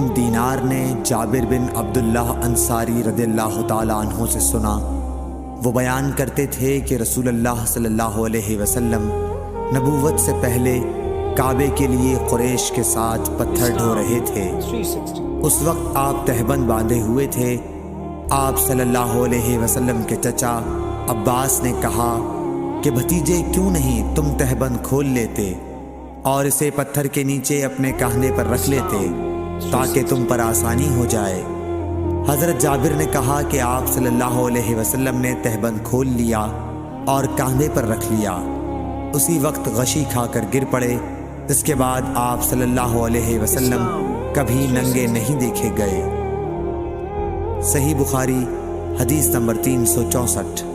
دینار نے جابر بن عبداللہ انصاری رضی اللہ تعالیٰ عنہ سے سنا، وہ بیان کرتے تھے کہ رسول اللہ صلی اللہ علیہ وسلم نبوت سے پہلے کعبے کے لیے قریش کے ساتھ پتھر ڈھو رہے تھے۔ اس وقت آپ تہبند باندھے ہوئے تھے۔ آپ صلی اللہ علیہ وسلم کے چچا عباس نے کہا کہ بھتیجے کیوں نہیں تم تہبند کھول لیتے اور اسے پتھر کے نیچے اپنے کاندھے پر رکھ لیتے تاکہ تم پر آسانی ہو جائے۔ حضرت جابر نے کہا کہ آپ صلی اللہ علیہ وسلم نے تہبند کھول لیا اور کاندھے پر رکھ لیا، اسی وقت غشی کھا کر گر پڑے۔ اس کے بعد آپ صلی اللہ علیہ وسلم کبھی ننگے نہیں دیکھے گئے۔ صحیح بخاری حدیث نمبر 364۔